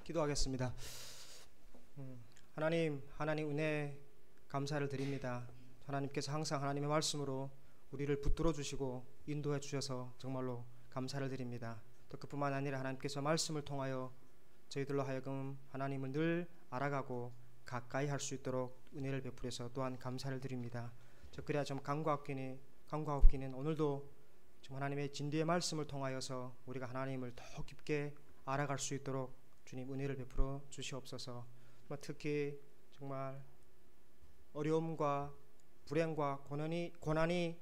기도하겠습니다. 하나님 은혜 감사를 드립니다. 하나님께서 항상 하나님의 말씀으로 우리를 붙들어 주시고 인도해 주셔서 정말로 감사를 드립니다. 또 그뿐만 아니라 하나님께서 말씀을 통하여 저희들로 하여금 하나님을 늘 알아가고 가까이 할 수 있도록 은혜를 베풀어서 또한 감사를 드립니다. 그래야 좀 간과없기는 오늘도 좀 하나님의 진리의 말씀을 통하여서 우리가 하나님을 더 깊게 알아갈 수 있도록 주님 은혜를 베풀어 주시옵소서. 특히 정말 어려움과 불행과 고난이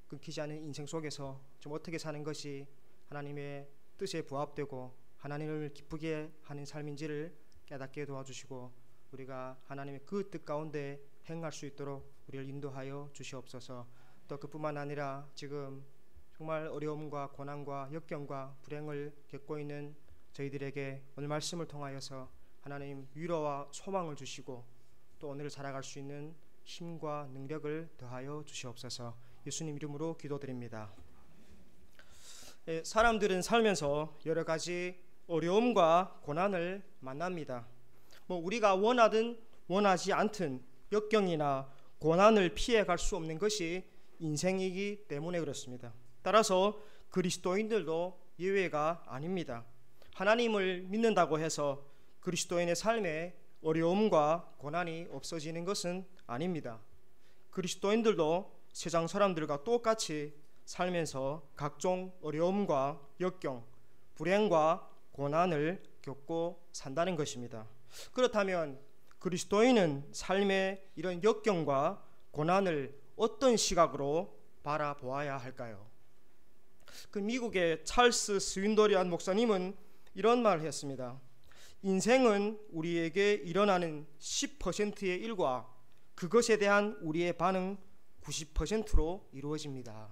끊기지 않는 인생 속에서 좀 어떻게 사는 것이 하나님의 뜻에 부합되고 하나님을 기쁘게 하는 삶인지를 깨닫게 도와주시고 우리가 하나님의 그 뜻 가운데 행할 수 있도록 우리를 인도하여 주시옵소서. 또 그뿐만 아니라 지금 정말 어려움과 고난과 역경과 불행을 겪고 있는 저희들에게 오늘 말씀을 통하여서 하나님 위로와 소망을 주시고 또 오늘을 살아갈 수 있는 힘과 능력을 더하여 주시옵소서. 예수님 이름으로 기도드립니다. 사람들은 살면서 여러 가지 어려움과 고난을 만납니다. 우리가 원하든 원하지 않든 역경이나 고난을 피해갈 수 없는 것이 인생이기 때문에 그렇습니다. 따라서 그리스도인들도 예외가 아닙니다. 하나님을 믿는다고 해서 그리스도인의 삶에 어려움과 고난이 없어지는 것은 아닙니다. 그리스도인들도 세상 사람들과 똑같이 살면서 각종 어려움과 역경, 불행과 고난을 겪고 산다는 것입니다. 그렇다면 그리스도인은 삶의 이런 역경과 고난을 어떤 시각으로 바라보아야 할까요? 미국의 찰스 스윈도리안 목사님은 이런 말을 했습니다. 인생은 우리에게 일어나는 10%의 일과 그것에 대한 우리의 반응 90%로 이루어집니다.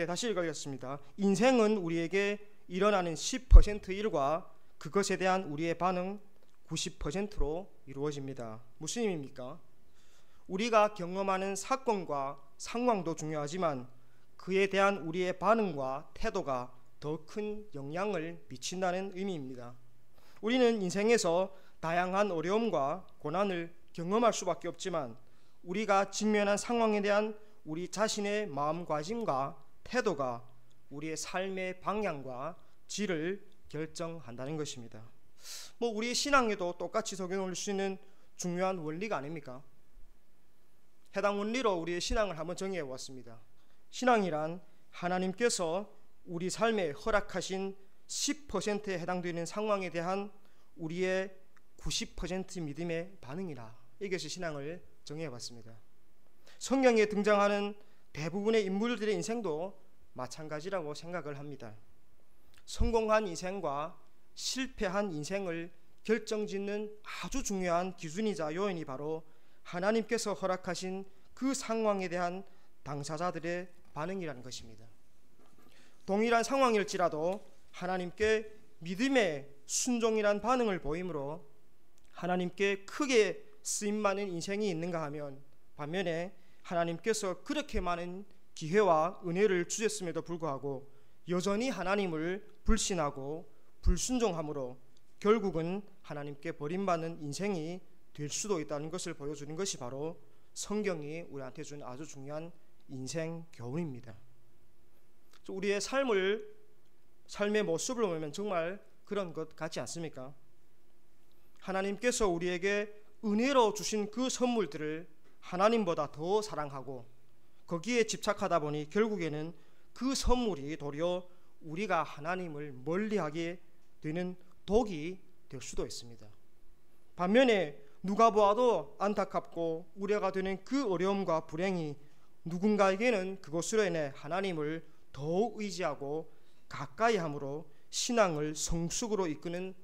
다시 읽어보겠습니다. 인생은 우리에게 일어나는 10% 일과 그것에 대한 우리의 반응 90%로 이루어집니다. 무슨 의미입니까? 우리가 경험하는 사건과 상황도 중요하지만 그에 대한 우리의 반응과 태도가 더 큰 영향을 미친다는 의미입니다. 우리는 인생에서 다양한 어려움과 고난을 경험할 수밖에 없지만 우리가 직면한 상황에 대한 우리 자신의 마음가짐과 태도가 우리의 삶의 방향과 질을 결정한다는 것입니다. 우리의 신앙에도 똑같이 적용할 수 있는 중요한 원리가 아닙니까? 해당 원리로 우리의 신앙을 한번 정의해 보았습니다. 신앙이란 하나님께서 우리 삶에 허락하신 10%에 해당되는 상황에 대한 우리의 90% 믿음의 반응이라, 이것이 신앙을 정의해 봤습니다. 성경에 등장하는 대부분의 인물들의 인생도 마찬가지라고 생각을 합니다. 성공한 인생과 실패한 인생을 결정짓는 아주 중요한 기준이자 요인이 바로 하나님께서 허락하신 그 상황에 대한 당사자들의 반응이라는 것입니다. 동일한 상황일지라도 하나님께 믿음의 순종이란 반응을 보이므로 하나님께 크게 쓰임받는 인생이 있는가 하면, 반면에 하나님께서 그렇게 많은 기회와 은혜를 주셨음에도 불구하고 여전히 하나님을 불신하고 불순종함으로 결국은 하나님께 버림받는 인생이 될 수도 있다는 것을 보여주는 것이 바로 성경이 우리한테 준 아주 중요한 인생 교훈입니다. 우리의 삶의 모습을 보면 정말 그런 것 같지 않습니까? 하나님께서 우리에게 은혜로 주신 그 선물들을 하나님보다 더 사랑하고 거기에 집착하다 보니 결국에는 그 선물이 도리어 우리가 하나님을 멀리하게 되는 독이 될 수도 있습니다. 반면에 누가 보아도 안타깝고 우려가 되는 그 어려움과 불행이 누군가에게는 그것으로 인해 하나님을 더욱 의지하고 가까이 함으로 신앙을 성숙으로 이끄는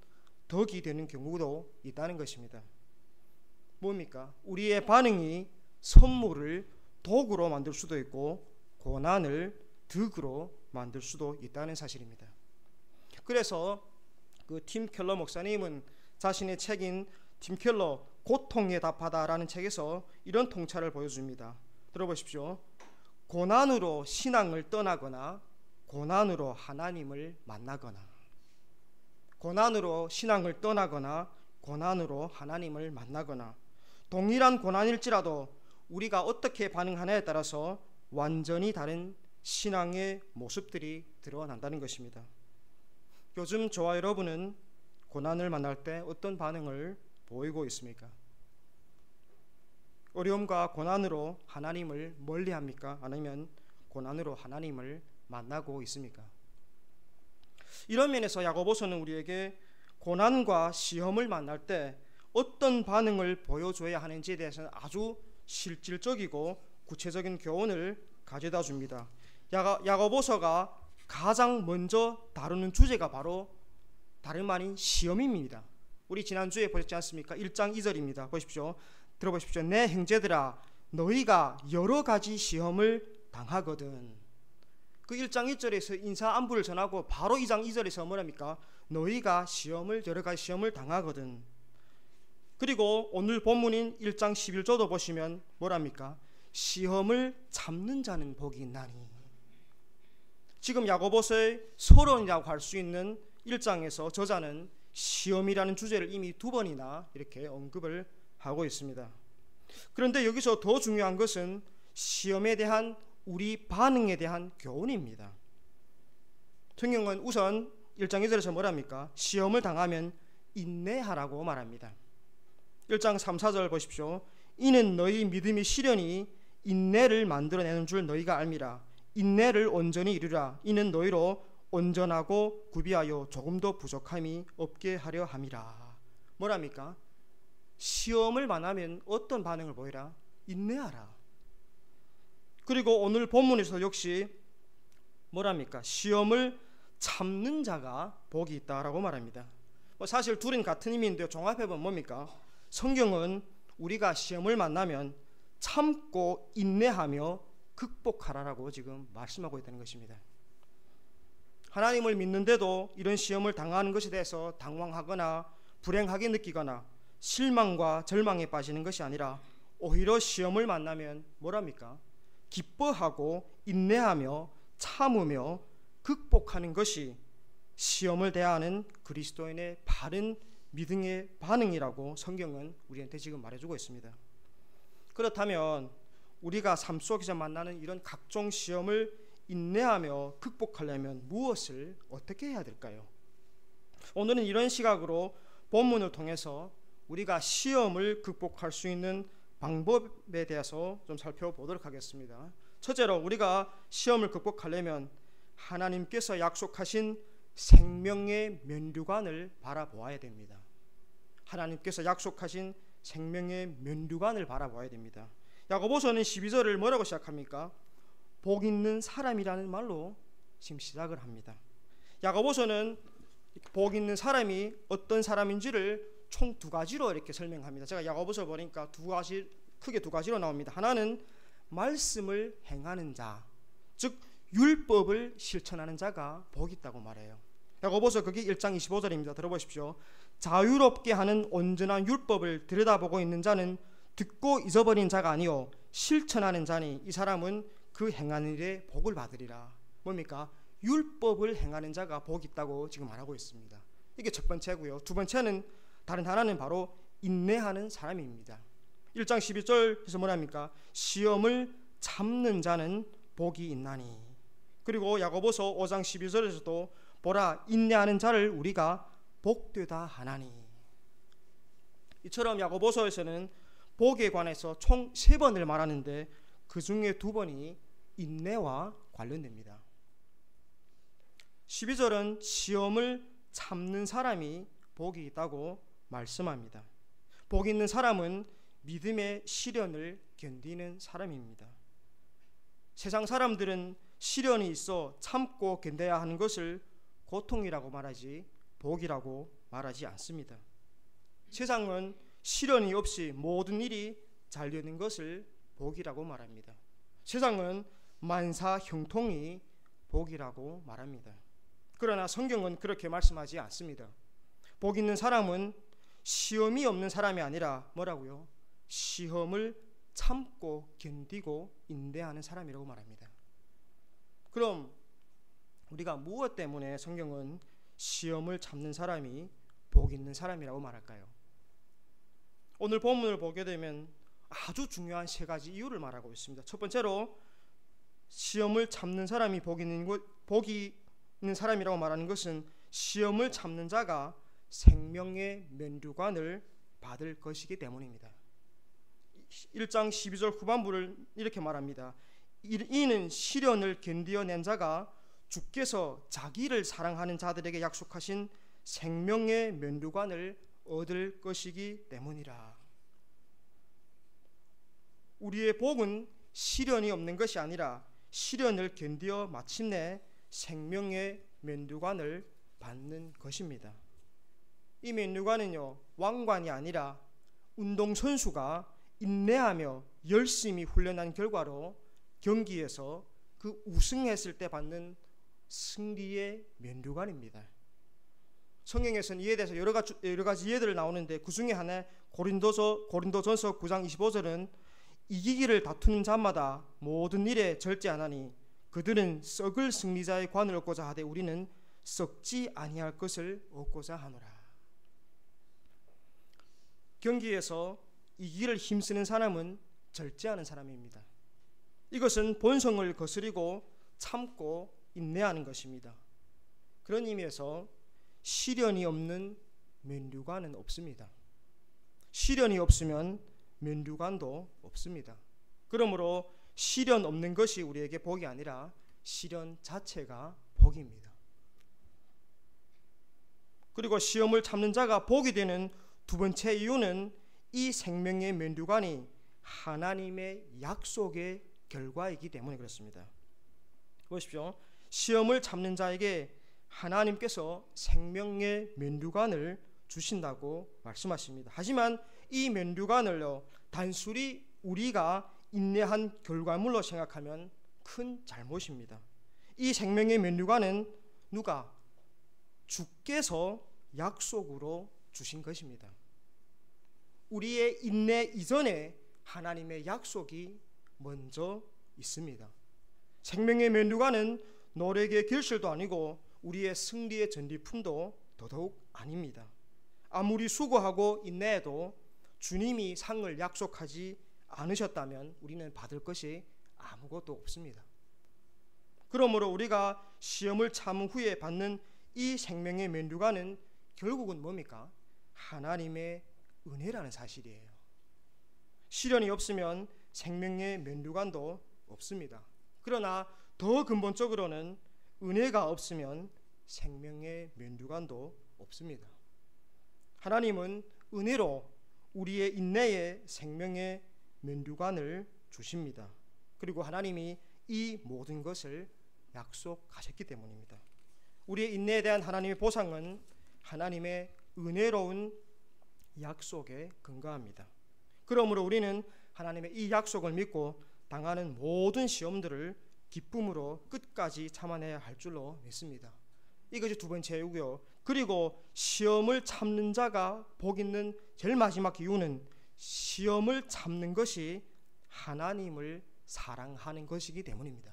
덕이 되는 경우도 있다는 것입니다. 뭡니까? 우리의 반응이 선물을 독으로 만들 수도 있고 고난을 덕으로 만들 수도 있다는 사실입니다. 그래서 팀 켈러 목사님은 자신의 책인 팀 켈러 고통에 답하다라는 책에서 이런 통찰을 보여줍니다. 들어보십시오. 고난으로 신앙을 떠나거나 고난으로 하나님을 만나거나. 고난으로 신앙을 떠나거나 고난으로 하나님을 만나거나 동일한 고난일지라도 우리가 어떻게 반응하냐에 따라서 완전히 다른 신앙의 모습들이 드러난다는 것입니다. 요즘 저와 여러분은 고난을 만날 때 어떤 반응을 보이고 있습니까? 어려움과 고난으로 하나님을 멀리합니까? 아니면 고난으로 하나님을 만나고 있습니까? 이런 면에서 야고보서는 우리에게 고난과 시험을 만날 때 어떤 반응을 보여줘야 하는지에 대해서는 아주 실질적이고 구체적인 교훈을 가져다 줍니다. 야고보서가 가장 먼저 다루는 주제가 바로 다름 아닌 시험입니다. 우리 지난주에 보셨지 않습니까? 1장 2절입니다. 보십시오. 들어보십시오. 내 형제들아 너희가 여러 가지 시험을 당하거든. 그 1장 1절에서 인사 안부를 전하고 바로 2장 2절에서 뭐랍니까? 너희가 여러 가지 시험을 당하거든. 그리고 오늘 본문인 1장 11절도 보시면 뭐랍니까? 시험을 참는 자는 복이 있나니. 지금 야고보서의 서론이라고 할 수 있는 1장에서 저자는 시험이라는 주제를 이미 2번이나 이렇게 언급을 하고 있습니다. 그런데 여기서 더 중요한 것은 시험에 대한 우리 반응에 대한 교훈입니다. 성경은 우선 1장 2절에서 뭐랍니까? 시험을 당하면 인내하라고 말합니다. 1장 3, 4절 보십시오. 이는 너희 믿음이 시련이 인내를 만들어내는 줄 너희가 알미라. 인내를 온전히 이루라. 이는 너희로 온전하고 구비하여 조금도 부족함이 없게 하려 함이라. 뭐랍니까? 시험을 만나면 어떤 반응을 보이라? 인내하라. 그리고 오늘 본문에서 역시 뭐랍니까? 시험을 참는 자가 복이 있다라고 말합니다. 사실 둘은 같은 의미인데요. 종합해보면 뭡니까? 성경은 우리가 시험을 만나면 참고 인내하며 극복하라라고 지금 말씀하고 있다는 것입니다. 하나님을 믿는데도 이런 시험을 당하는 것에 대해서 당황하거나 불행하게 느끼거나 실망과 절망에 빠지는 것이 아니라 오히려 시험을 만나면 뭐랍니까? 기뻐하고 인내하며 참으며 극복하는 것이 시험을 대하는 그리스도인의 바른 믿음의 반응이라고 성경은 우리한테 지금 말해주고 있습니다. 그렇다면 우리가 삶 속에서 만나는 이런 각종 시험을 인내하며 극복하려면 무엇을 어떻게 해야 될까요? 오늘은 이런 시각으로 본문을 통해서 우리가 시험을 극복할 수 있는 방법에 대해서 좀 살펴보도록 하겠습니다. 첫째로 우리가 시험을 극복하려면 하나님께서 약속하신 생명의 면류관을 바라보아야 됩니다. 하나님께서 약속하신 생명의 면류관을 바라보아야 됩니다. 야고보서는 12절을 뭐라고 시작합니까? 복 있는 사람이라는 말로 지금 시작을 합니다. 야고보서는 복 있는 사람이 어떤 사람인지를 총 2가지로 이렇게 설명합니다. 제가 야고보서 보니까 크게 두 가지로 나옵니다. 하나는 말씀을 행하는 자, 즉 율법을 실천하는 자가 복이 있다고 말해요. 야고보서 그게 1장 25절입니다. 들어보십시오. 자유롭게 하는 온전한 율법을 들여다보고 있는 자는 듣고 잊어버린 자가 아니요 실천하는 자니 이 사람은 그 행하는 일에 복을 받으리라. 뭡니까? 율법을 행하는 자가 복이 있다고 지금 말하고 있습니다. 이게 첫 번째고요. 두 번째는 다른 하나는 바로 인내하는 사람입니다. 1장 12절에서 뭐랍니까? 시험을 참는 자는 복이 있나니. 그리고 야고보서 5장 12절에서도 보라 인내하는 자를 우리가 복되다 하나니. 이처럼 야고보서에서는 복에 관해서 총 3번을 말하는데 그 중에 2번이 인내와 관련됩니다. 12절은 시험을 참는 사람이 복이 있다고 말씀합니다. 복 있는 사람은 믿음의 시련을 견디는 사람입니다. 세상 사람들은 시련이 있어 참고 견뎌야 하는 것을 고통이라고 말하지 복이라고 말하지 않습니다. 세상은 시련이 없이 모든 일이 잘 되는 것을 복이라고 말합니다. 세상은 만사 형통이 복이라고 말합니다. 그러나 성경은 그렇게 말씀하지 않습니다. 복 있는 사람은 시험이 없는 사람이 아니라 뭐라고요? 시험을 참고 견디고 인내하는 사람이라고 말합니다. 그럼 우리가 무엇 때문에 성경은 시험을 참는 사람이 복 있는 사람이라고 말할까요? 오늘 본문을 보게 되면 아주 중요한 세 가지 이유를 말하고 있습니다. 첫 번째로 시험을 참는 사람이 복이 있는 사람이라고 말하는 것은 시험을 참는 자가 생명의 면류관을 받을 것이기 때문입니다. 1장 12절 후반부를 이렇게 말합니다. 이는 시련을 견디어낸 자가 주께서 자기를 사랑하는 자들에게 약속하신 생명의 면류관을 얻을 것이기 때문이라. 우리의 복은 시련이 없는 것이 아니라 시련을 견디어 마침내 생명의 면류관을 받는 것입니다. 이 면류관은요, 왕관이 아니라 운동선수가 인내하며 열심히 훈련한 결과로 경기에서 그 우승했을 때 받는 승리의 면류관입니다. 성경에서는 이에 대해서 여러 가지 예들을 나오는데 그 중에 하나 고린도전서 9장 25절은 이기기를 다투는 자마다 모든 일에 절제하나니 그들은 썩을 승리자의 관을 얻고자 하되 우리는 썩지 아니할 것을 얻고자 하노라. 경기에서 이기기를 힘쓰는 사람은 절제하는 사람입니다. 이것은 본성을 거스리고 참고 인내하는 것입니다. 그런 의미에서 시련이 없는 면류관은 없습니다. 시련이 없으면 면류관도 없습니다. 그러므로 시련 없는 것이 우리에게 복이 아니라 시련 자체가 복입니다. 그리고 시험을 참는 자가 복이 되는 두 번째 이유는 이 생명의 면류관이 하나님의 약속의 결과이기 때문에 그렇습니다. 보십시오. 시험을 참는 자에게 하나님께서 생명의 면류관을 주신다고 말씀하십니다. 하지만 이 면류관을요, 단순히 우리가 인내한 결과물로 생각하면 큰 잘못입니다. 이 생명의 면류관은 누가? 주께서 약속으로 주신 것입니다. 우리의 인내 이전에 하나님의 약속이 먼저 있습니다. 생명의 면류관은 노력의 결실도 아니고 우리의 승리의 전리품도 더더욱 아닙니다. 아무리 수고하고 인내해도 주님이 상을 약속하지 않으셨다면 우리는 받을 것이 아무것도 없습니다. 그러므로 우리가 시험을 참은 후에 받는 이 생명의 면류관은 결국은 뭡니까? 하나님의 은혜라는 사실이에요. 시련이 없으면 생명의 면류관도 없습니다. 그러나 더 근본적으로는 은혜가 없으면 생명의 면류관도 없습니다. 하나님은 은혜로 우리의 인내에 생명의 면류관을 주십니다. 그리고 하나님이 이 모든 것을 약속하셨기 때문입니다. 우리의 인내에 대한 하나님의 보상은 하나님의 은혜로운 약속에 근거합니다. 그러므로 우리는 하나님의 이 약속을 믿고 당하는 모든 시험들을 기쁨으로 끝까지 참아내야 할 줄로 믿습니다. 이것이 두 번째 이유고요. 그리고 시험을 참는 자가 복 있는 제일 마지막 이유는 시험을 참는 것이 하나님을 사랑하는 것이기 때문입니다.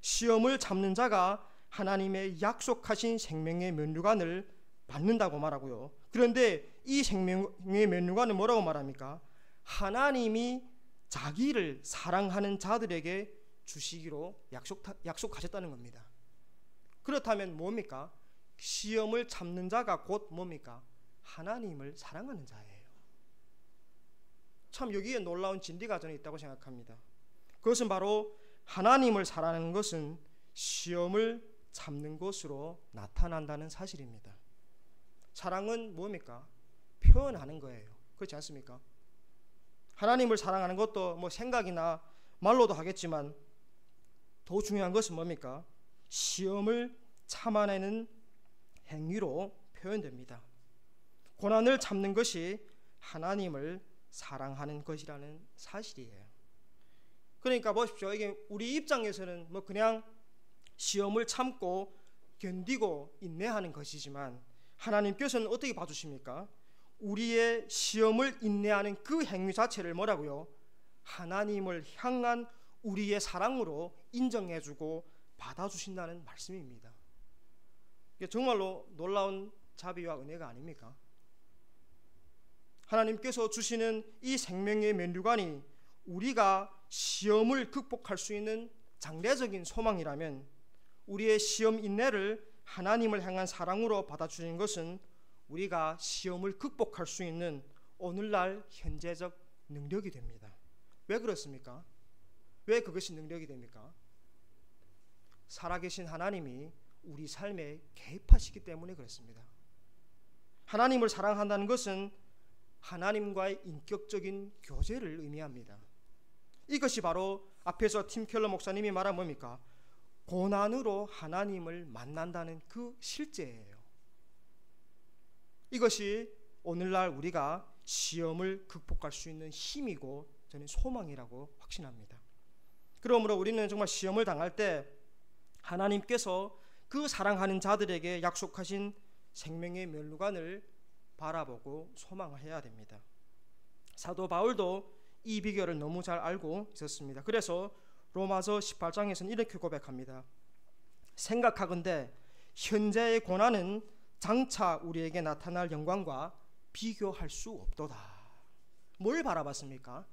시험을 참는 자가 하나님의 약속하신 생명의 면류관을 받는다고 말하고요. 그런데 이 생명의 면류관은 뭐라고 말합니까? 하나님이 자기를 사랑하는 자들에게 주시기로 약속하셨다는 겁니다. 그렇다면 뭡니까? 시험을 참는 자가 곧 뭡니까? 하나님을 사랑하는 자예요. 참 여기에 놀라운 진리가 저는 있다고 생각합니다. 그것은 바로 하나님을 사랑하는 것은 시험을 참는 것으로 나타난다는 사실입니다. 사랑은 뭡니까? 표현하는 거예요. 그렇지 않습니까? 하나님을 사랑하는 것도 뭐 생각이나 말로도 하겠지만 더 중요한 것은 뭡니까? 시험을 참아내는 행위로 표현됩니다. 고난을 참는 것이 하나님을 사랑하는 것이라는 사실이에요. 그러니까 보십시오. 이게 우리 입장에서는 뭐 그냥 시험을 참고 견디고 인내하는 것이지만 하나님께서는 어떻게 봐주십니까? 우리의 시험을 인내하는 그 행위 자체를 뭐라고요? 하나님을 향한 우리의 사랑으로 인정해주고 받아주신다는 말씀입니다. 이게 정말로 놀라운 자비와 은혜가 아닙니까? 하나님께서 주시는 이 생명의 면류관이 우리가 시험을 극복할 수 있는 장래적인 소망이라면, 우리의 시험 인내를 하나님을 향한 사랑으로 받아주는 것은 우리가 시험을 극복할 수 있는 오늘날 현재적 능력이 됩니다. 왜 그렇습니까? 왜 그것이 능력이 됩니까? 살아계신 하나님이 우리 삶에 개입하시기 때문에 그렇습니다. 하나님을 사랑한다는 것은 하나님과의 인격적인 교제를 의미합니다. 이것이 바로 앞에서 팀 켈러 목사님이 말한 뭡니까? 고난으로 하나님을 만난다는 그 실제예요. 이것이 오늘날 우리가 시험을 극복할 수 있는 힘이고 저는 소망이라고 확신합니다. 그러므로 우리는 정말 시험을 당할 때 하나님께서 그 사랑하는 자들에게 약속하신 생명의 면류관을 바라보고 소망을 해야 됩니다. 사도 바울도 이 비결을 너무 잘 알고 있었습니다. 그래서 로마서 18장에서는 이렇게 고백합니다. 생각하건대 현재의 고난은 장차 우리에게 나타날 영광과 비교할 수 없도다. 뭘 바라봤습니까?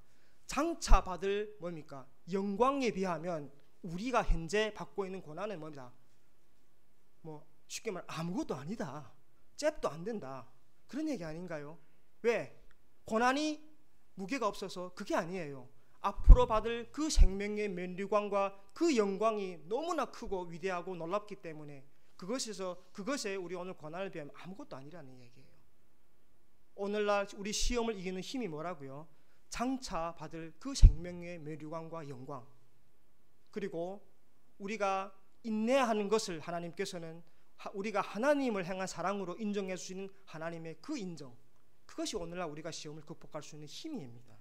장차 받을 뭡니까? 영광에 비하면 우리가 현재 받고 있는 고난은 뭡니다? 쉽게 말해 아무것도 아니다. 잽도 안 된다. 그런 얘기 아닌가요? 왜? 고난이 무게가 없어서 그게 아니에요. 앞으로 받을 그 생명의 면류관과 그 영광이 너무나 크고 위대하고 놀랍기 때문에 그것에 우리 오늘 고난을 비하면 아무것도 아니라는 얘기예요. 오늘날 우리 시험을 이기는 힘이 뭐라고요? 장차 받을 그 생명의 면류관과 영광, 그리고 우리가 인내하는 것을 하나님께서는 우리가 하나님을 향한 사랑으로 인정해 주시는 하나님의 그 인정, 그것이 오늘날 우리가 시험을 극복할 수 있는 힘입니다.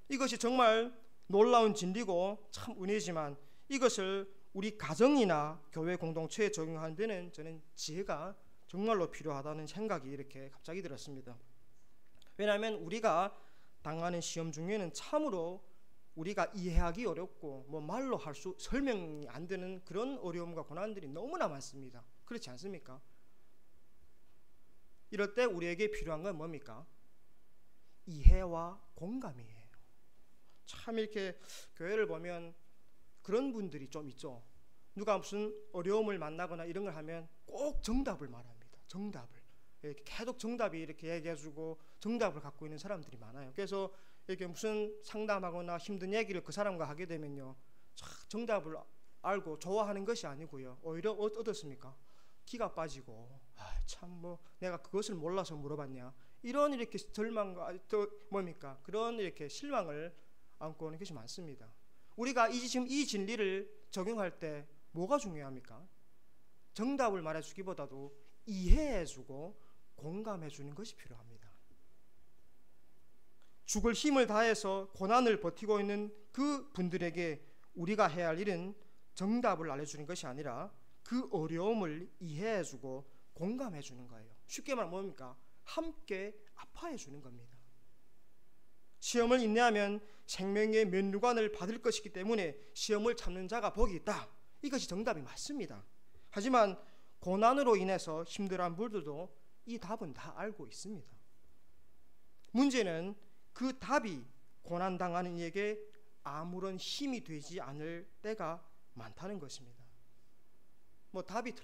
이것이 정말 놀라운 진리고 참 은혜지만 이것을 우리 가정이나 교회 공동체에 적용하는 데는 저는 지혜가 정말로 필요하다는 생각이 이렇게 갑자기 들었습니다. 왜냐하면 우리가 당하는 시험 중에는 참으로 우리가 이해하기 어렵고 말로 할 수 설명이 안 되는 그런 어려움과 고난들이 너무나 많습니다. 그렇지 않습니까? 이럴 때 우리에게 필요한 건 뭡니까? 이해와 공감이에요. 참 이렇게 교회를 보면 그런 분들이 좀 있죠. 누가 무슨 어려움을 만나거나 이런 걸 하면 꼭 정답을 말합니다. 정답을 이렇게 계속 정답이 이렇게 얘기해주고 정답을 갖고 있는 사람들이 많아요. 그래서 이렇게 무슨 상담하거나 힘든 얘기를 그 사람과 하게 되면요, 정답을 알고 좋아하는 것이 아니고요, 오히려 어떻습니까? 기가 빠지고 참 내가 그것을 몰라서 물어봤냐, 이런 이렇게 절망과 뭡니까? 그런 이렇게 실망을 안고 오는 것이 많습니다. 우리가 지금 이 진리를 적용할 때 뭐가 중요합니까? 정답을 말해주기보다도 이해해주고 공감해주는 것이 필요합니다. 죽을 힘을 다해서 고난을 버티고 있는 그 분들에게 우리가 해야 할 일은 정답을 알려주는 것이 아니라 그 어려움을 이해해주고 공감해주는 거예요. 쉽게 말하면 뭡니까? 함께 아파해주는 겁니다. 시험을 인내하면 생명의 면류관을 받을 것이기 때문에 시험을 참는 자가 복이 있다. 이것이 정답이 맞습니다. 하지만 고난으로 인해서 힘들어한 분들도 이 답은 다 알고 있습니다. 문제는 그 답이 고난당하는 이에게 아무런 힘이 되지 않을 때가 많다는 것입니다. 답이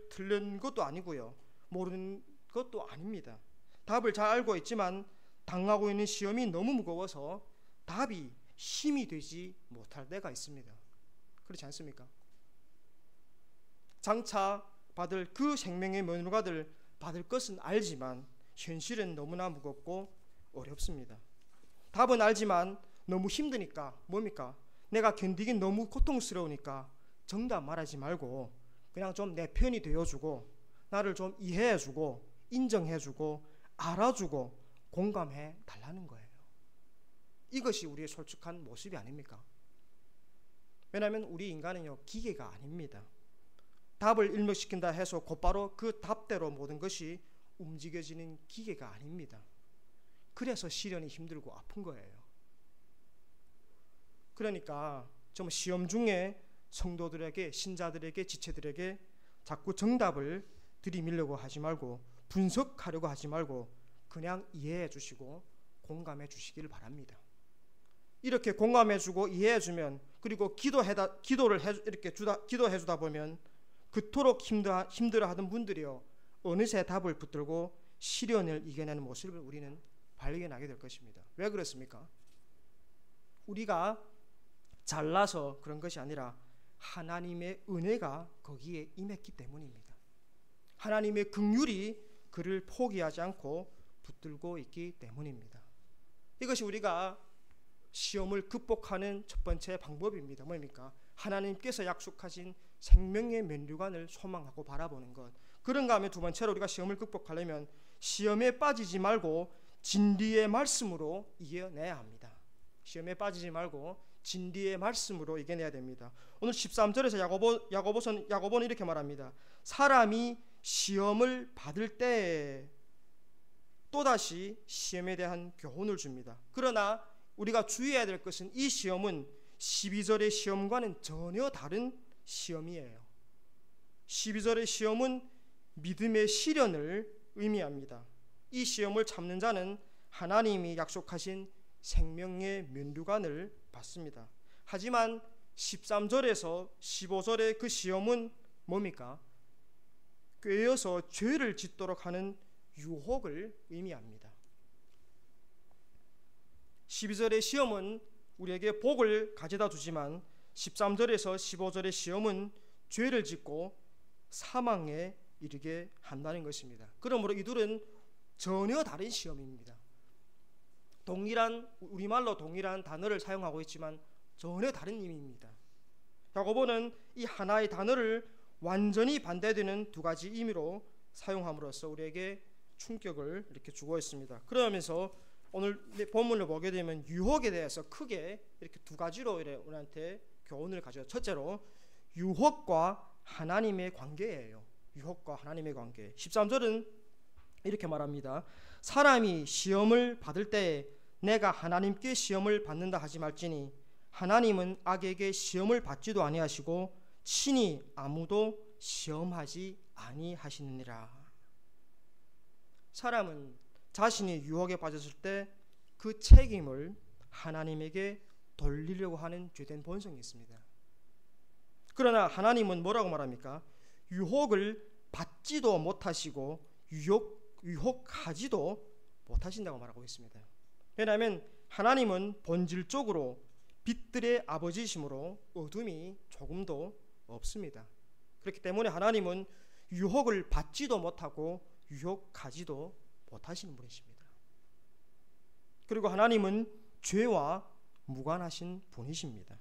틀린 것도 아니고요, 모르는 것도 아닙니다. 답을 잘 알고 있지만 당하고 있는 시험이 너무 무거워서 답이 힘이 되지 못할 때가 있습니다. 그렇지 않습니까? 장차 받을 그 생명의 면류관을 받을 것은 알지만 현실은 너무나 무겁고 어렵습니다. 답은 알지만 너무 힘드니까 뭡니까? 내가 견디긴 너무 고통스러우니까 정답 말하지 말고 그냥 좀 내 편이 되어주고 나를 좀 이해해주고 인정해주고 알아주고 공감해 달라는 거예요. 이것이 우리의 솔직한 모습이 아닙니까? 왜냐하면 우리 인간은요, 기계가 아닙니다. 답을 일맥시킨다 해서 곧바로 그 답대로 모든 것이 움직여지는 기계가 아닙니다. 그래서 시련이 힘들고 아픈 거예요. 그러니까 좀 시험 중에 성도들에게, 신자들에게, 지체들에게 자꾸 정답을 들이밀려고 하지 말고 분석하려고 하지 말고 그냥 이해해 주시고 공감해 주시기를 바랍니다. 이렇게 공감해 주고 이해해 주면, 그리고 기도를 이렇게 기도해 주다 보면 그토록 힘들어하던 분들이요 어느새 답을 붙들고 시련을 이겨내는 모습을 우리는 발견하게 될 것입니다. 왜 그렇습니까? 우리가 잘나서 그런 것이 아니라 하나님의 은혜가 거기에 임했기 때문입니다. 하나님의 긍휼이 그를 포기하지 않고 붙들고 있기 때문입니다. 이것이 우리가 시험을 극복하는 첫 번째 방법입니다. 뭡니까? 하나님께서 약속하신 생명의 면류관을 소망하고 바라보는 것. 그런가 하면 두 번째로 우리가 시험을 극복하려면 시험에 빠지지 말고 진리의 말씀으로 이겨내야 합니다. 시험에 빠지지 말고 진리의 말씀으로 이겨내야 됩니다. 오늘 13절에서 야고보는 이렇게 말합니다. 사람이 시험을 받을 때 또다시 시험에 대한 교훈을 줍니다. 그러나 우리가 주의해야 될 것은 이 시험은 12절의 시험과는 전혀 다른 시험이에요. 12절의 시험은 믿음의 시련을 의미합니다. 이 시험을 참는 자는 하나님이 약속하신 생명의 면류관을 받습니다. 하지만 13절에서 15절의 그 시험은 뭡니까? 꾀어서 죄를 짓도록 하는 유혹을 의미합니다. 12절의 시험은 우리에게 복을 가져다 주지만 13절에서 15절의 시험은 죄를 짓고 사망에 이르게 한다는 것입니다. 그러므로 이들은 전혀 다른 시험입니다. 우리말로 동일한 단어를 사용하고 있지만 전혀 다른 의미입니다. 야고보는 이 하나의 단어를 완전히 반대되는 두 가지 의미로 사용함으로써 우리에게 충격을 이렇게 주고 있습니다. 그러면서 오늘 본문을 보게 되면 유혹에 대해서 크게 이렇게 두 가지로 우리한테 교훈을 가져요. 첫째로 유혹과 하나님의 관계예요. 유혹과 하나님의 관계. 13절은 이렇게 말합니다. 사람이 시험을 받을 때 내가 하나님께 시험을 받는다 하지 말지니 하나님은 악에게 시험을 받지도 아니하시고 친히 아무도 시험하지 아니하시느니라. 사람은 자신이 유혹에 빠졌을 때 그 책임을 하나님에게 돌리려고 하는 죄된 본성이 있습니다. 그러나 하나님은 뭐라고 말합니까? 유혹을 받지도 못하시고 유혹하지도 못하신다고 말하고 있습니다. 왜냐하면 하나님은 본질적으로 빛들의 아버지이시므로 어둠이 조금도 없습니다. 그렇기 때문에 하나님은 유혹을 받지도 못하고 유혹하지도 못하시는 분이십니다. 그리고 하나님은 죄와 무관하신 분이십니다.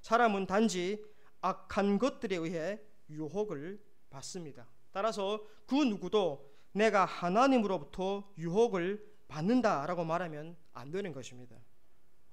사람은 단지 악한 것들에 의해 유혹을 받습니다. 따라서 그 누구도 내가 하나님으로부터 유혹을 받는다라고 말하면 안 되는 것입니다.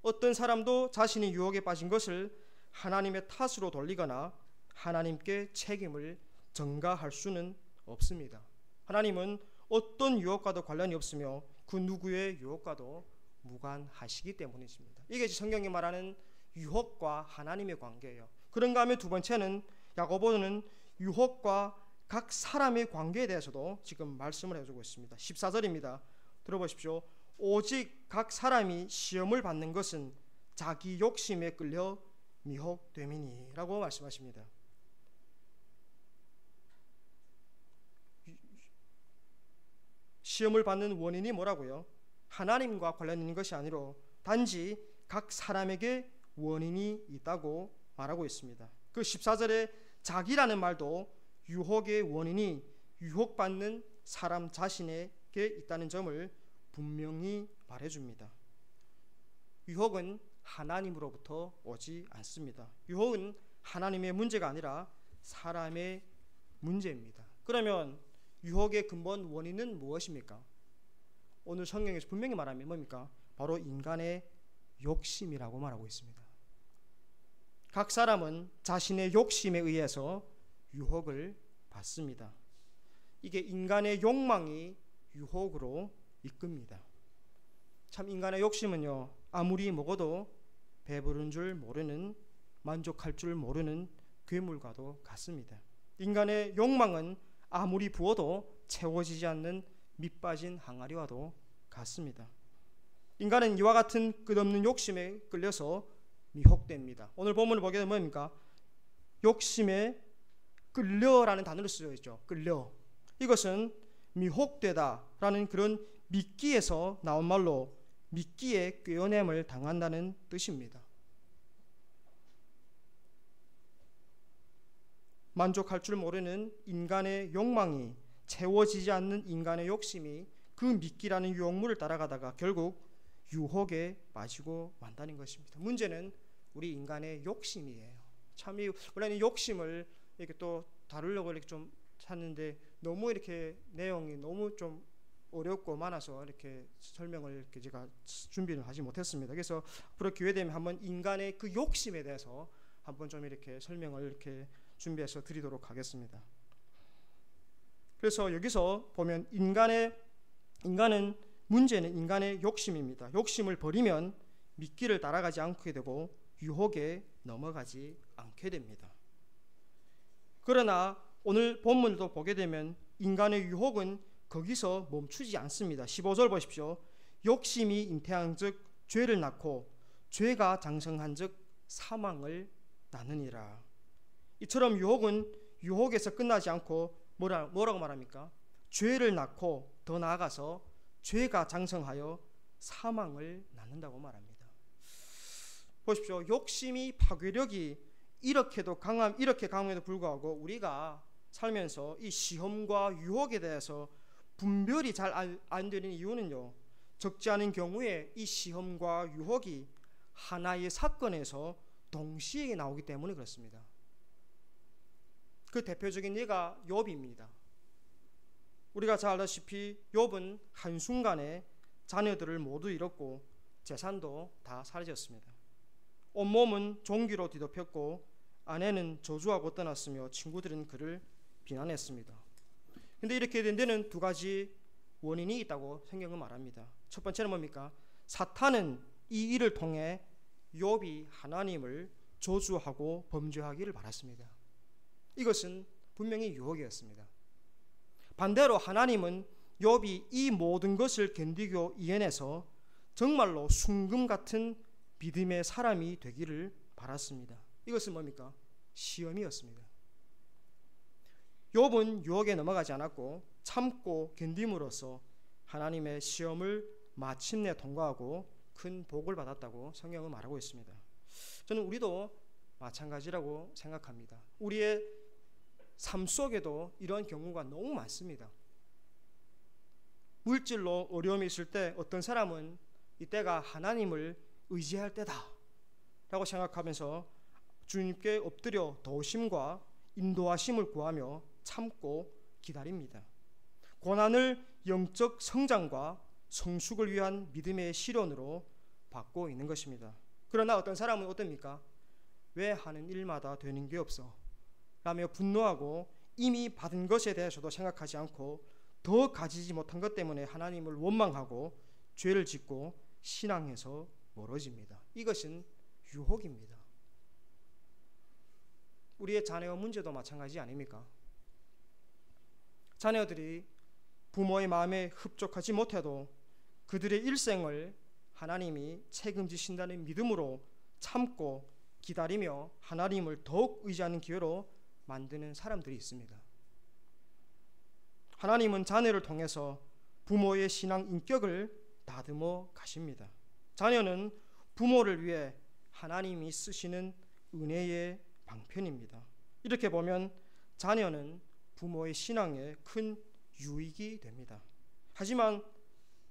어떤 사람도 자신이 유혹에 빠진 것을 하나님의 탓으로 돌리거나 하나님께 책임을 전가할 수는 없습니다. 하나님은 어떤 유혹과도 관련이 없으며 그 누구의 유혹과도 무관하시기 때문이십니다. 이게 성경이 말하는 유혹과 하나님의 관계예요. 그런가 하면 두 번째는 야고보는 유혹과 각 사람의 관계에 대해서도 지금 말씀을 해주고 있습니다. 14절입니다. 들어보십시오. 오직 각 사람이 시험을 받는 것은 자기 욕심에 끌려 미혹됨이니 라고 말씀하십니다. 시험을 받는 원인이 뭐라고요? 하나님과 관련 있는 것이 아니라 단지 각 사람에게 원인이 있다고 말하고 있습니다. 그 14절에 자기라는 말도 유혹의 원인이 유혹받는 사람 자신에게 있다는 점을 분명히 말해줍니다. 유혹은 하나님으로부터 오지 않습니다. 유혹은 하나님의 문제가 아니라 사람의 문제입니다. 그러면 유혹의 근본 원인은 무엇입니까? 오늘 성경에서 분명히 말하면 뭡니까? 바로 인간의 욕심이라고 말하고 있습니다. 각 사람은 자신의 욕심에 의해서 유혹을 받습니다. 이게 인간의 욕망이 유혹으로 이끕니다. 참 인간의 욕심은요, 아무리 먹어도 배부른 줄 모르는, 만족할 줄 모르는 괴물과도 같습니다. 인간의 욕망은 아무리 부어도 채워지지 않는 밑빠진 항아리와도 같습니다. 인간은 이와 같은 끝없는 욕심에 끌려서 미혹됩니다. 오늘 본문을 보게 되면 뭡니까? 욕심에 끌려라는 단어를 쓰여 있죠. 끌려. 이것은 미혹되다라는 그런 미끼에서 나온 말로 미끼에 꿰어냄을 당한다는 뜻입니다. 만족할 줄 모르는 인간의 욕망이, 채워지지 않는 인간의 욕심이 그 미끼라는 유혹물을 따라가다가 결국 유혹에 빠지고 만다는 것입니다. 문제는 우리 인간의 욕심이에요. 참 원래는 욕심을 이렇게 또 다루려고 이렇게 좀 찾는데 너무 이렇게 내용이 너무 좀 어렵고 많아서 이렇게 설명을 이렇게 제가 준비를 하지 못했습니다. 그래서 앞으로 기회 되면 한번 인간의 그 욕심에 대해서 한번 좀 이렇게 설명을 이렇게 준비해서 드리도록 하겠습니다. 그래서 여기서 보면 문제는 인간의 욕심입니다. 욕심을 버리면 미끼를 따라가지 않게 되고 유혹에 넘어가지 않게 됩니다. 그러나 오늘 본문도 보게 되면 인간의 유혹은 거기서 멈추지 않습니다. 15절 보십시오. 욕심이 잉태한 즉 죄를 낳고 죄가 장성한 즉 사망을 낳느니라. 이처럼 유혹은 유혹에서 끝나지 않고 뭐라고 말합니까? 죄를 낳고 더 나아가서 죄가 장성하여 사망을 낳는다고 말합니다. 보십시오. 욕심이 파괴력이 이렇게 강함에도 불구하고 우리가 살면서 이 시험과 유혹에 대해서 분별이 잘 안 되는 이유는요, 적지 않은 경우에 이 시험과 유혹이 하나의 사건에서 동시에 나오기 때문에 그렇습니다. 그 대표적인 예가 욥입니다. 우리가 잘 알다시피 욥은 한순간에 자녀들을 모두 잃었고 재산도 다 사라졌습니다. 온몸은 종기로 뒤덮였고 아내는 저주하고 떠났으며 친구들은 그를 비난했습니다. 그런데 이렇게 된 데는 두 가지 원인이 있다고 성경은 말합니다. 첫 번째는 뭡니까? 사탄은 이 일을 통해 욥이 하나님을 저주하고 범죄하기를 바랐습니다. 이것은 분명히 유혹이었습니다. 반대로 하나님은 욥이 이 모든 것을 견디고 이겨내서 정말로 순금 같은 믿음의 사람이 되기를 바랐습니다. 이것은 뭡니까? 시험이었습니다. 욥은 유혹에 넘어가지 않았고 참고 견딤으로써 하나님의 시험을 마침내 통과하고 큰 복을 받았다고 성경은 말하고 있습니다. 저는 우리도 마찬가지라고 생각합니다. 우리의 삶 속에도 이런 경우가 너무 많습니다. 물질로 어려움이 있을 때 어떤 사람은 이때가 하나님을 의지할 때다 라고 생각하면서 주님께 엎드려 도우심과 인도하심을 구하며 참고 기다립니다. 고난을 영적 성장과 성숙을 위한 믿음의 시련으로 받고 있는 것입니다. 그러나 어떤 사람은 어떻습니까? 왜 하는 일마다 되는 게 없어? 라며 분노하고 이미 받은 것에 대해서도 생각하지 않고 더 가지지 못한 것 때문에 하나님을 원망하고 죄를 짓고 신앙에서 멀어집니다. 이것은 유혹입니다. 우리의 자녀 문제도 마찬가지 아닙니까? 자녀들이 부모의 마음에 흡족하지 못해도 그들의 일생을 하나님이 책임지신다는 믿음으로 참고 기다리며 하나님을 더욱 의지하는 기회로 만드는 사람들이 있습니다. 하나님은 자녀를 통해서 부모의 신앙 인격을 다듬어 가십니다. 자녀는 부모를 위해 하나님이 쓰시는 은혜의 방편입니다. 이렇게 보면 자녀는 부모의 신앙에 큰 유익이 됩니다. 하지만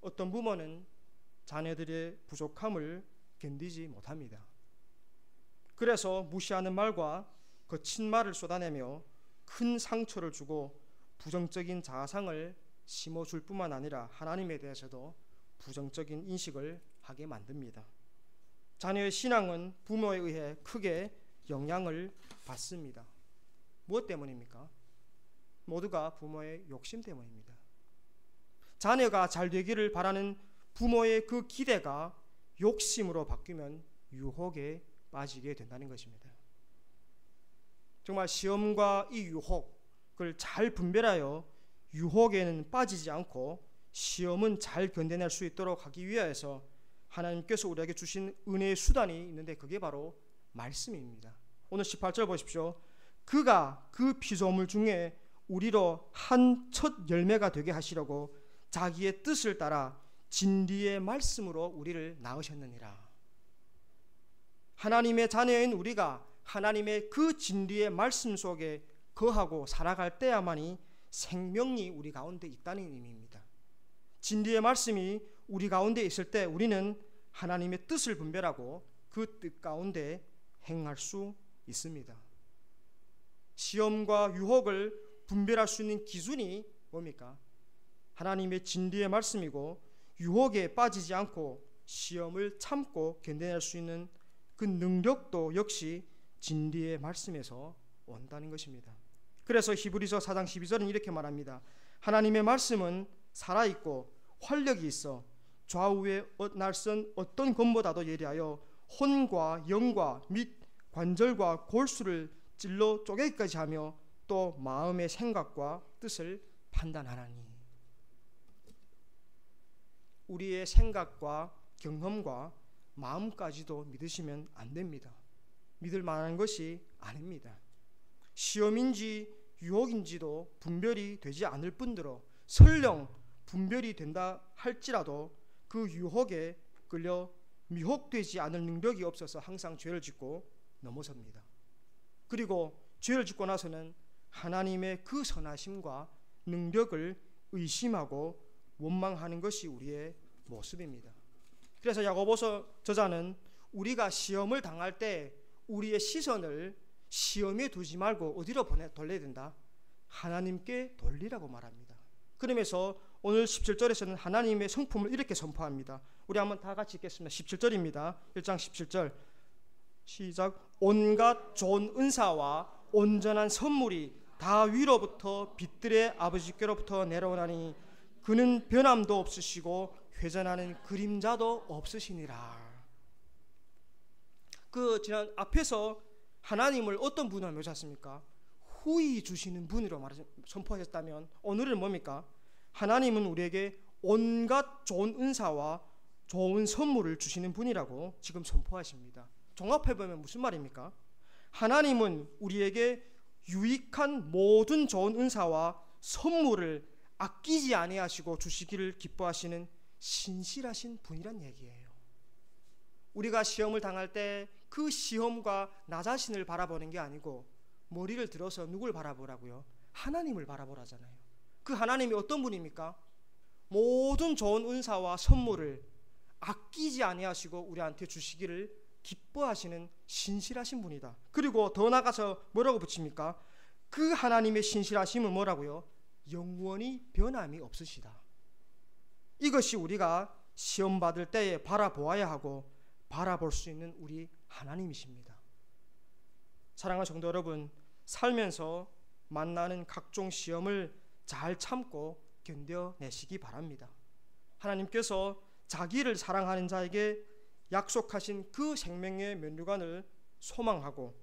어떤 부모는 자녀들의 부족함을 견디지 못합니다. 그래서 무시하는 말과 거친 말을 쏟아내며 큰 상처를 주고 부정적인 자아상을 심어줄 뿐만 아니라 하나님에 대해서도 부정적인 인식을 하게 만듭니다. 자녀의 신앙은 부모에 의해 크게 영향을 받습니다. 무엇 때문입니까? 모두가 부모의 욕심 때문입니다. 자녀가 잘 되기를 바라는 부모의 그 기대가 욕심으로 바뀌면 유혹에 빠지게 된다는 것입니다. 정말 시험과 이 유혹, 그걸 잘 분별하여 유혹에는 빠지지 않고 시험은 잘 견뎌낼 수 있도록 하기 위하여서 하나님께서 우리에게 주신 은혜의 수단이 있는데 그게 바로 말씀입니다. 오늘 18절 보십시오. 그가 그 피조물 중에 우리로 한 첫 열매가 되게 하시려고 자기의 뜻을 따라 진리의 말씀으로 우리를 낳으셨느니라. 하나님의 자녀인 우리가 하나님의 그 진리의 말씀 속에 거하고 살아갈 때야만이 생명이 우리 가운데 있다는 의미입니다. 진리의 말씀이 우리 가운데 있을 때 우리는 하나님의 뜻을 분별하고 그 뜻 가운데 행할 수 있습니다. 시험과 유혹을 분별할 수 있는 기준이 뭡니까? 하나님의 진리의 말씀이고 유혹에 빠지지 않고 시험을 참고 견뎌낼 수 있는 그 능력도 역시 진리의 말씀에서 온다는 것입니다. 그래서 히브리서 4장 12절은 이렇게 말합니다. 하나님의 말씀은 살아있고 활력이 있어 좌우의 날선 어떤 검보다도 예리하여 혼과 영과 및 관절과 골수를 찔러 쪼개기까지 하며 또 마음의 생각과 뜻을 판단하나니. 우리의 생각과 경험과 마음까지도 믿으시면 안 됩니다. 믿을 만한 것이 아닙니다. 시험인지 유혹인지도 분별이 되지 않을 뿐더러 설령 분별이 된다 할지라도 그 유혹에 끌려 미혹되지 않을 능력이 없어서 항상 죄를 짓고 넘어섭니다. 그리고 죄를 짓고 나서는 하나님의 그 선하심과 능력을 의심하고 원망하는 것이 우리의 모습입니다. 그래서 야고보서 저자는 우리가 시험을 당할 때 우리의 시선을 시험에 두지 말고 어디로 돌려야 된다? 하나님께 돌리라고 말합니다. 그러면서 오늘 17절에서는 하나님의 성품을 이렇게 선포합니다. 우리 한번 다 같이 읽겠습니다. 17절입니다. 1장 17절 시작. 온갖 좋은 은사와 온전한 선물이 다 위로부터 빛들의 아버지께로부터 내려오나니 그는 변함도 없으시고 회전하는 그림자도 없으시니라. 그 지난 앞에서 하나님을 어떤 분으로 묘사했습니까? 후히 주시는 분으로 선포하셨다면 오늘은 뭡니까? 하나님은 우리에게 온갖 좋은 은사와 좋은 선물을 주시는 분이라고 지금 선포하십니다. 종합해보면 무슨 말입니까? 하나님은 우리에게 유익한 모든 좋은 은사와 선물을 아끼지 아니하시고 주시기를 기뻐하시는 신실하신 분이란 얘기예요. 우리가 시험을 당할 때 그 시험과 나 자신을 바라보는 게 아니고 머리를 들어서 누굴 바라보라고요? 하나님을 바라보라잖아요. 그 하나님이 어떤 분입니까? 모든 좋은 은사와 선물을 아끼지 아니하시고 우리한테 주시기를 기뻐하시는 신실하신 분이다. 그리고 더 나가서 뭐라고 붙입니까? 그 하나님의 신실하심은 뭐라고요? 영원히 변함이 없으시다. 이것이 우리가 시험 받을 때에 바라보아야 하고 바라볼 수 있는 우리 하나님이십니다. 사랑하는 성도 여러분, 살면서 만나는 각종 시험을 잘 참고 견뎌내시기 바랍니다. 하나님께서 자기를 사랑하는 자에게 약속하신 그 생명의 면류관을 소망하고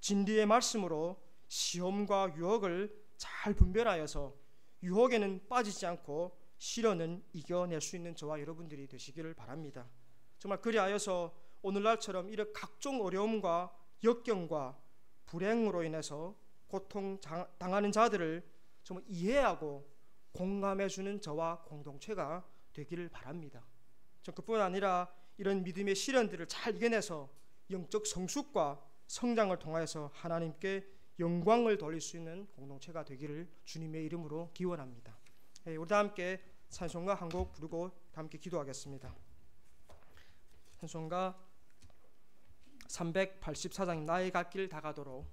진리의 말씀으로 시험과 유혹을 잘 분별하여서 유혹에는 빠지지 않고 시련은 이겨낼 수 있는 저와 여러분들이 되시기를 바랍니다. 정말 그리하여서 오늘날처럼 이런 각종 어려움과 역경과 불행으로 인해서 고통 당하는 자들을 정말 이해하고 공감해주는 저와 공동체가 되기를 바랍니다. 그뿐 아니라 이런 믿음의 시련들을 잘 이겨내서 영적 성숙과 성장을 통하여서 하나님께 영광을 돌릴 수 있는 공동체가 되기를 주님의 이름으로 기원합니다. 우리 다 함께 찬송가 한 곡 부르고 함께 기도하겠습니다. 찬송가 384장 나의 갈 길 다가도록